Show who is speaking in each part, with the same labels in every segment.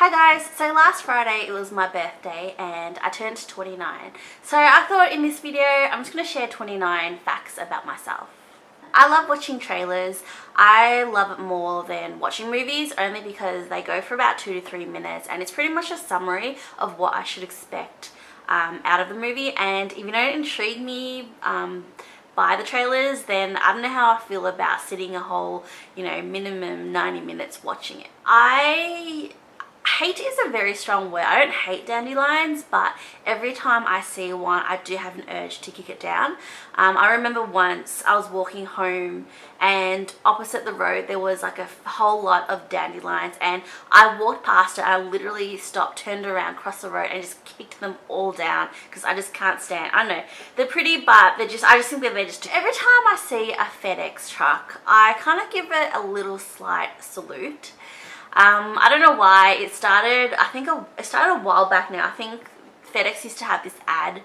Speaker 1: Hi guys, so last Friday it was my birthday and I turned 29. So I thought in this video I'm just going to share 29 facts about myself. I love watching trailers. I love it more than watching movies only because they go for about 2 to 3 minutes and it's pretty much a summary of what I should expect out of the movie, and if you don't intrigue me by the trailers, then I don't know how I feel about sitting a whole, minimum 90 minutes watching it. Hate is a very strong word. I don't hate dandelions, but every time I see one, I do have an urge to kick it down. I remember once I was walking home and opposite the road there was like a whole lot of dandelions, and I walked past it. I literally stopped, turned around, crossed the road and just kicked them all down because I just can't stand. I know they're pretty, but I just think they're just every time I see a FedEx truck, I kind of give it a little slight salute. I don't know why it started. I think it started a while back now. I think FedEx used to have this ad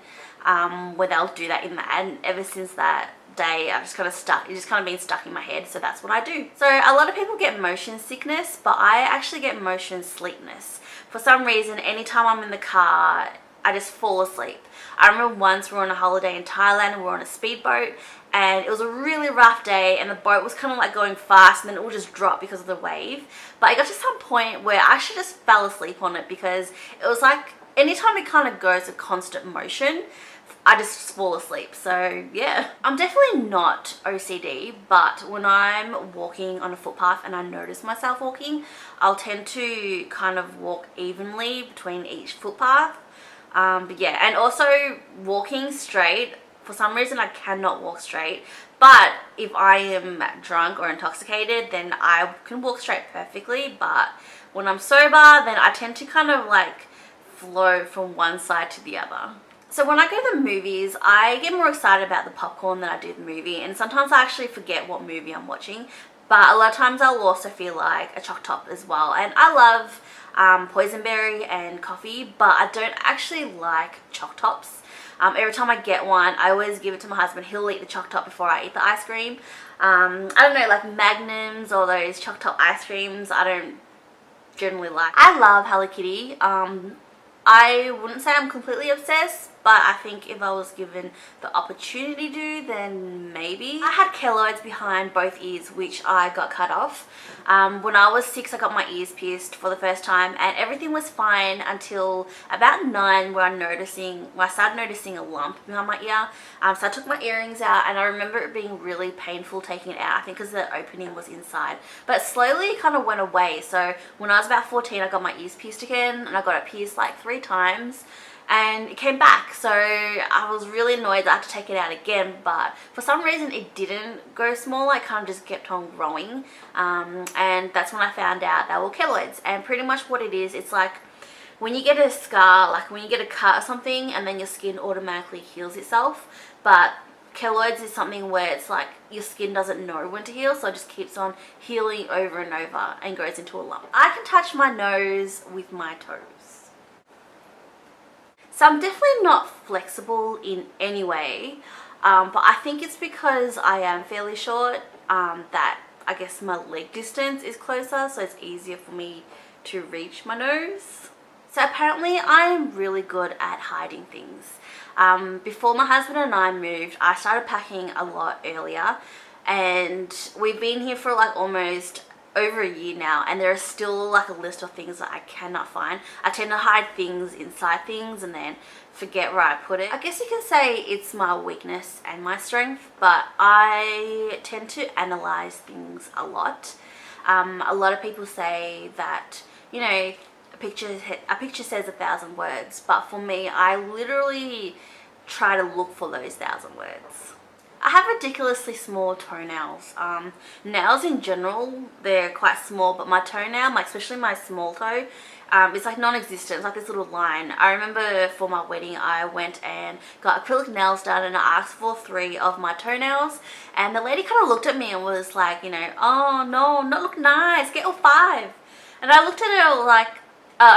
Speaker 1: where they'll do that in the ad, and ever since that day I've just kind of stuck. It's just kind of been stuck in my head, so that's what I do. So a lot of people get motion sickness, but I actually get motion sleepness. For some reason, anytime I'm in the car, I just fall asleep. I remember once we were on a holiday in Thailand and we were on a speedboat, and it was a really rough day and the boat was kind of like going fast and then it would just drop because of the wave. But it got to some point where I actually just fell asleep on it because it was like anytime it kind of goes a constant motion, I just fall asleep. So yeah, I'm definitely not OCD, but when I'm walking on a footpath and I notice myself walking, I'll tend to kind of walk evenly between each footpath. But yeah, and also walking straight, for some reason I cannot walk straight, but if I am drunk or intoxicated then I can walk straight perfectly, but when I'm sober then I tend to kind of like flow from one side to the other. So when I go to the movies, I get more excited about the popcorn than I do the movie, and sometimes I actually forget what movie I'm watching, but a lot of times I'll also feel like a choc top as well. And I love boysenberry and coffee, but I don't actually like choc tops. Every time I get one, I always give it to my husband. He'll eat the choc top before I eat the ice cream. I don't know, like Magnums or those choc top ice creams, I don't generally like. I love Hello Kitty. I wouldn't say I'm completely obsessed, but I think if I was given the opportunity to, then maybe. I had keloids behind both ears, which I got cut off. When I was 6, I got my ears pierced for the first time, and everything was fine until about 9, where I started noticing a lump behind my ear. So I took my earrings out, and I remember it being really painful taking it out, I think because the opening was inside. But slowly it kind of went away. So when I was about 14, I got my ears pierced again, and I got it pierced like 3 times. And it came back, so I was really annoyed that I had to take it out again, but for some reason it didn't go smaller. It kind of just kept on growing, and that's when I found out they were keloids. And pretty much what it is, it's like when you get a scar, like when you get a cut or something, and then your skin automatically heals itself, but keloids is something where it's like your skin doesn't know when to heal, so it just keeps on healing over and over and goes into a lump. I can touch my nose with my toes. So I'm definitely not flexible in any way, but I think it's because I am fairly short that I guess my leg distance is closer, so it's easier for me to reach my nose. So apparently I'm really good at hiding things. Before my husband and I moved, I started packing a lot earlier, and we've been here for like almost over a year now, and there is still like a list of things that I cannot find. I tend to hide things inside things and then forget where I put it. I guess you can say it's my weakness and my strength, but I tend to analyze things a lot. A lot of people say that, a picture says 1,000 words, but for me, I literally try to look for those 1,000 words. I have ridiculously small toenails. Nails in general, they're quite small, but my toenail, especially my small toe, it's like non-existent. It's like this little line. I remember for my wedding I went and got acrylic nails done, and I asked for 3 of my toenails, and the lady kind of looked at me and was like, oh no, not look nice, get all 5. And I looked at her like,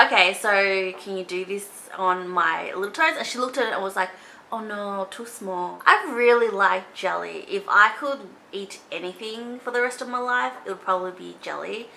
Speaker 1: okay, so can you do this on my little toes? And she looked at it and was like, oh no, too small. I really like jelly. If I could eat anything for the rest of my life, it would probably be jelly.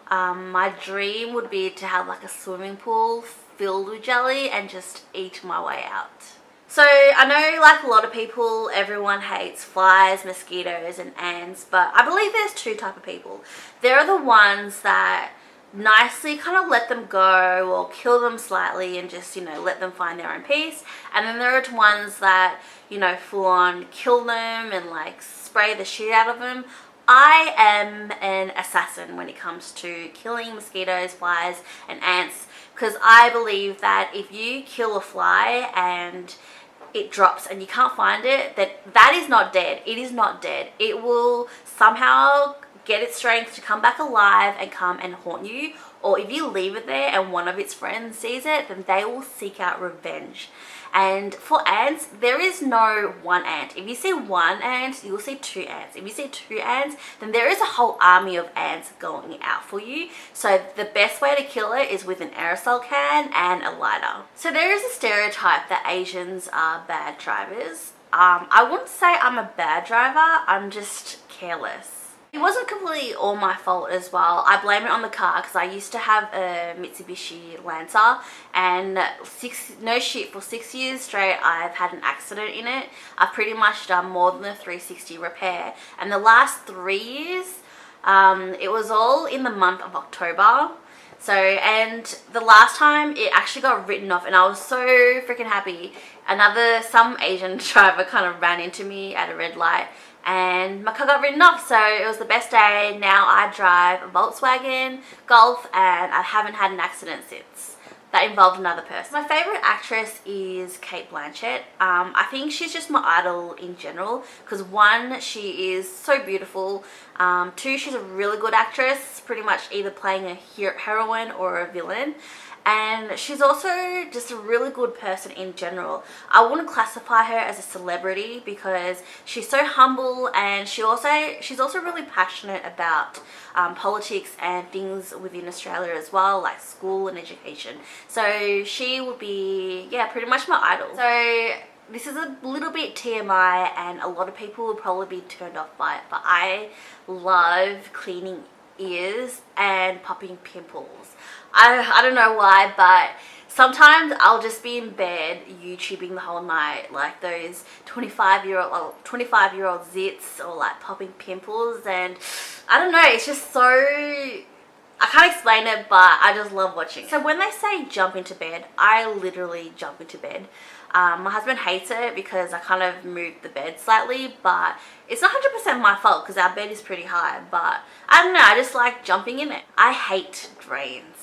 Speaker 1: My dream would be to have like a swimming pool filled with jelly and just eat my way out. So I know like a lot of people, everyone hates flies, mosquitoes and ants, but I believe there's two type of people. There are the ones that nicely kind of let them go or kill them slightly and just, you know, let them find their own peace. And then there are ones that, you know, full on kill them and like spray the shit out of them. I am an assassin when it comes to killing mosquitoes, flies and ants, because I believe that if you kill a fly and it drops and you can't find it, that is not dead. It is not dead. It will somehow get its strength to come back alive and come and haunt you. Or if you leave it there and one of its friends sees it, then they will seek out revenge. And for ants, there is no one ant. If you see one ant, you will see two ants. If you see two ants, then there is a whole army of ants going out for you. So the best way to kill it is with an aerosol can and a lighter. So there is a stereotype that Asians are bad drivers. I wouldn't say I'm a bad driver, I'm just careless. It wasn't completely all my fault as well. I blame it on the car because I used to have a Mitsubishi Lancer and no shit, for 6 years straight I've had an accident in it. I've pretty much done more than a 360 repair, and the last 3 years it was all in the month of October. So, and the last time it actually got written off and I was so freaking happy. Some Asian driver kind of ran into me at a red light and my car got written off, so it was the best day. Now I drive a Volkswagen Golf and I haven't had an accident since. That involved another person. My favourite actress is Cate Blanchett. I think she's just my idol in general because one, she is so beautiful. Two, she's a really good actress, pretty much either playing a heroine or a villain. And she's also just a really good person in general. I wouldn't classify her as a celebrity because she's so humble, and she's also really passionate about politics and things within Australia as well, like school and education. So she would be, yeah, pretty much my idol. So this is a little bit TMI and a lot of people will probably be turned off by it, but I love cleaning ears and popping pimples. I don't know why, but sometimes I'll just be in bed YouTubing the whole night, like those 25-year-old zits or like popping pimples, and I don't know, it's just so, I can't explain it, but I just love watching it. So when they say jump into bed, I literally jump into bed. My husband hates it because I kind of moved the bed slightly, but it's not 100% my fault because our bed is pretty high, but I don't know, I just like jumping in it. I hate drains.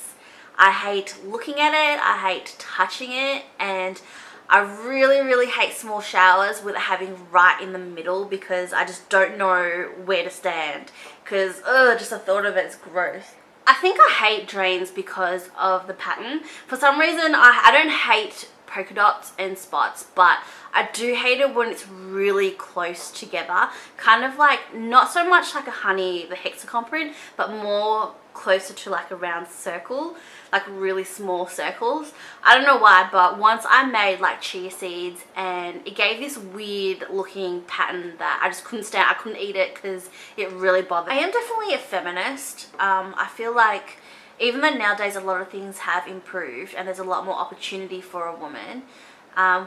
Speaker 1: I hate looking at it, I hate touching it, and I really hate small showers with it having right in the middle because I just don't know where to stand because just the thought of it is gross. I think I hate drains because of the pattern. For some reason, I don't hate polka dots and spots, but I do hate it when it's really close together, kind of like not so much like a honey, the hexagon print, but more closer to like a round circle, like really small circles. I don't know why, but once I made like chia seeds and it gave this weird looking pattern that I just couldn't stand. I couldn't eat it because it really bothered me. I am definitely a feminist. I feel like even though nowadays a lot of things have improved and there's a lot more opportunity for a woman,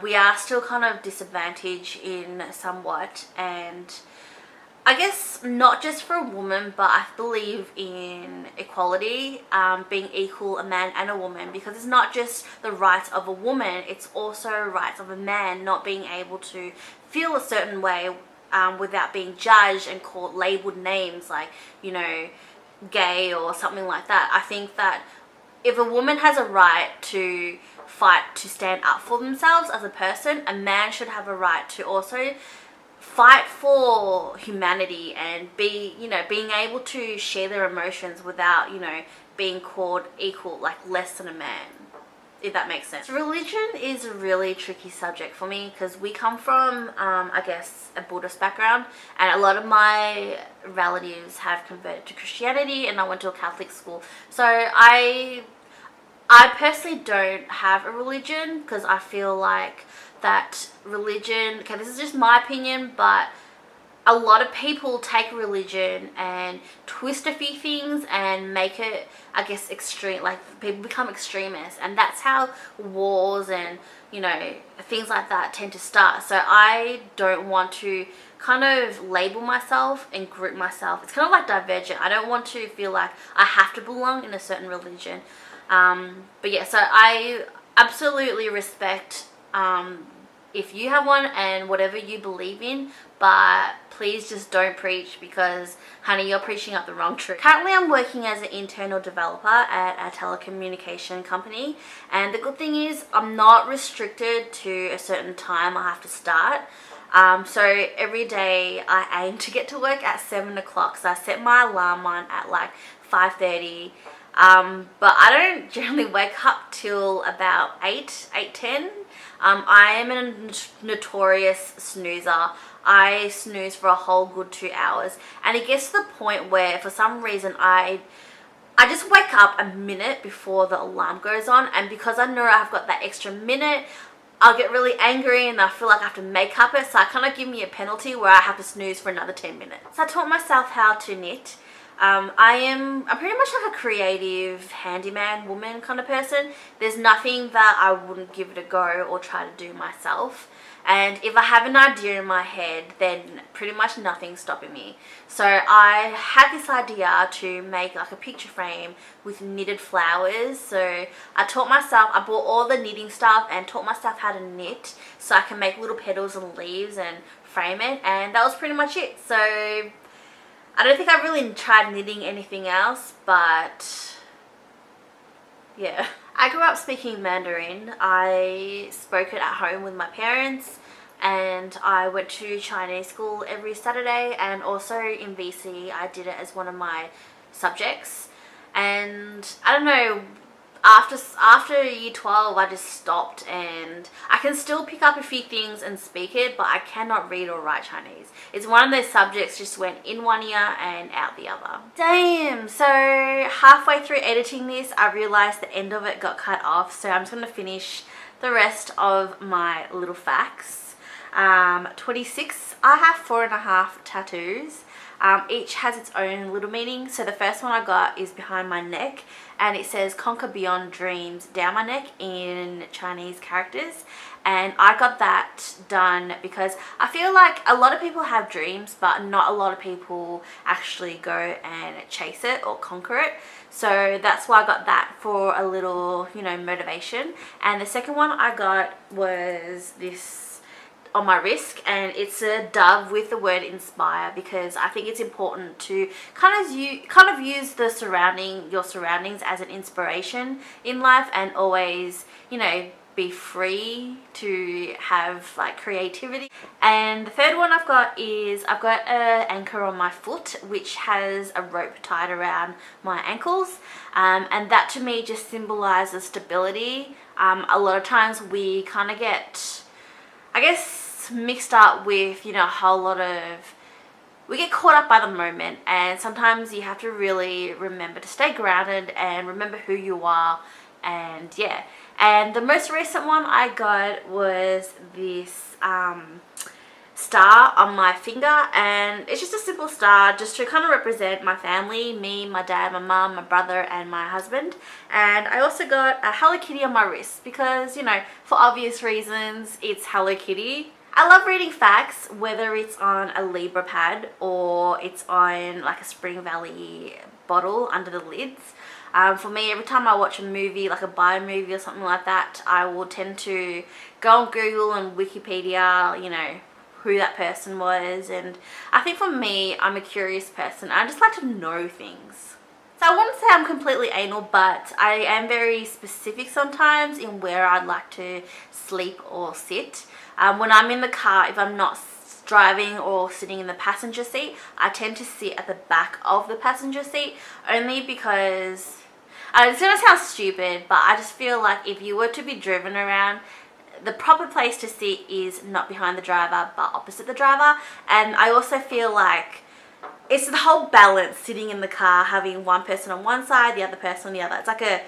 Speaker 1: we are still kind of disadvantaged in somewhat, and I guess not just for a woman, but I believe in equality, being equal, a man and a woman, because it's not just the rights of a woman, it's also rights of a man not being able to feel a certain way without being judged and called labeled names like, you know, gay or something like that. I think that if a woman has a right to fight to stand up for themselves as a person, a man should have a right to also fight for humanity and be, you know, being able to share their emotions without, you know, being called equal, like less than a man, if that makes sense. Religion is a really tricky subject for me because we come from, I guess, a Buddhist background, and a lot of my relatives have converted to Christianity, and I went to a Catholic school. So I personally don't have a religion because I feel like that religion, okay, this is just my opinion, but a lot of people take religion and twist a few things and make it, I guess, extreme. Like, people become extremists, and that's how wars and, you know, things like that tend to start. So I don't want to kind of label myself and group myself. It's kind of like divergent. I don't want to feel like I have to belong in a certain religion. But yeah, so I absolutely respect if you have one and whatever you believe in, but please just don't preach, because honey, you're preaching up the wrong tree. Currently I'm working as an internal developer at a telecommunication company, and the good thing is I'm not restricted to a certain time I have to start. So every day I aim to get to work at 7 o'clock, so I set my alarm on at like 5:30. But I don't generally wake up till about 8:10. I am a notorious snoozer. I snooze for a whole good 2 hours, and it gets to the point where for some reason I just wake up a minute before the alarm goes on, and because I know I've got that extra minute, I'll get really angry and I feel like I have to make up it, so I kind of give me a penalty where I have to snooze for another 10 minutes. So I taught myself how to knit. I'm pretty much like a creative handyman woman kind of person. There's nothing that I wouldn't give it a go or try to do myself. And if I have an idea in my head, then pretty much nothing's stopping me. So I had this idea to make like a picture frame with knitted flowers. So I taught myself, I bought all the knitting stuff and taught myself how to knit so I can make little petals and leaves and frame it, and that was pretty much it. So I don't think I really tried knitting anything else, but yeah. I grew up speaking Mandarin. I spoke it at home with my parents, and I went to Chinese school every Saturday, and also in VC I did it as one of my subjects. And I don't know, after year 12 I just stopped, and I can still pick up a few things and speak it, but I cannot read or write Chinese. It's one of those subjects just went in one ear and out the other. Damn, so halfway through editing this I realized the end of it got cut off, so I'm just going to finish the rest of my little facts. 26, I have 4.5 tattoos. Each has its own little meaning. So the first one I got is behind my neck, and it says "Conquer Beyond Dreams" down my neck in Chinese characters. And I got that done because I feel like a lot of people have dreams, but not a lot of people actually go and chase it or conquer it. So that's why I got that, for a little, you know, motivation. And the second one I got was this on my wrist, and it's a dove with the word inspire, because I think it's important to kind of use your surroundings as an inspiration in life, and always, you know, be free to have like creativity. And the third one I've got an anchor on my foot, which has a rope tied around my ankles, and that to me just symbolizes stability. A lot of times we kind of get, I guess, mixed up with, you know, a whole lot of, we get caught up by the moment, and sometimes you have to really remember to stay grounded and remember who you are. And yeah, and the most recent one I got was this star on my finger, and it's just a simple star just to kind of represent my family, me, my dad, my mum, my brother and my husband. And I also got a Hello Kitty on my wrist because, you know, for obvious reasons, it's Hello Kitty. I love reading facts, whether it's on a Libra pad or it's on like a Spring Valley bottle under the lids. For me, every time I watch a movie, like a bio movie or something like that, I will tend to go on Google and Wikipedia, you know, who that person was. And I think for me, I'm a curious person. I just like to know things. So I wouldn't say I'm completely anal, but I am very specific sometimes in where I'd like to sleep or sit. When I'm in the car, if I'm not driving or sitting in the passenger seat, I tend to sit at the back of the passenger seat, only because it's gonna sound stupid, but I just feel like if you were to be driven around, the proper place to sit is not behind the driver but opposite the driver. And I also feel like it's the whole balance, sitting in the car, having one person on one side, the other person on the other. It's like a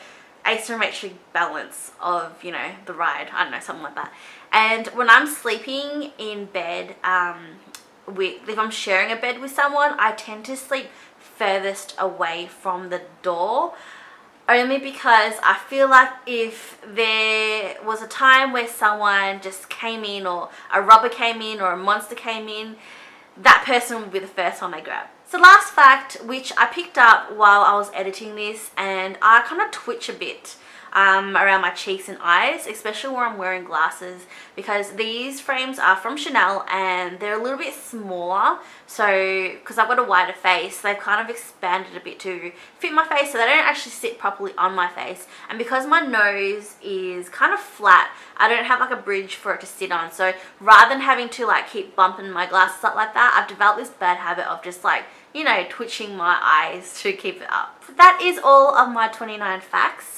Speaker 1: asymmetric balance of, you know, the ride. I don't know, something like that. And when I'm sleeping in bed, if I'm sharing a bed with someone, I tend to sleep furthest away from the door, only because I feel like if there was a time where someone just came in, or a robber came in, or a monster came in, that person would be the first one I grab. So last fact, which I picked up while I was editing this, and I kind of twitch a bit around my cheeks and eyes, especially where I'm wearing glasses, because these frames are from Chanel and they're a little bit smaller. So because I've got a wider face, they've kind of expanded a bit to fit my face, so they don't actually sit properly on my face. And because my nose is kind of flat, I don't have like a bridge for it to sit on. So rather than having to like keep bumping my glasses up like that, I've developed this bad habit of just like, you know, twitching my eyes to keep it up. So that is all of my 29 facts.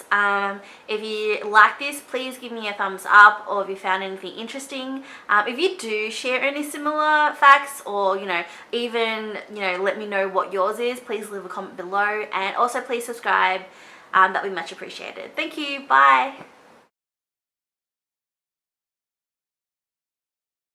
Speaker 1: If you like this, please give me a thumbs up, or if you found anything interesting. If you do share any similar facts, or, you know, even, you know, let me know what yours is, please leave a comment below, and also please subscribe. That would be much appreciated. Thank you. Bye.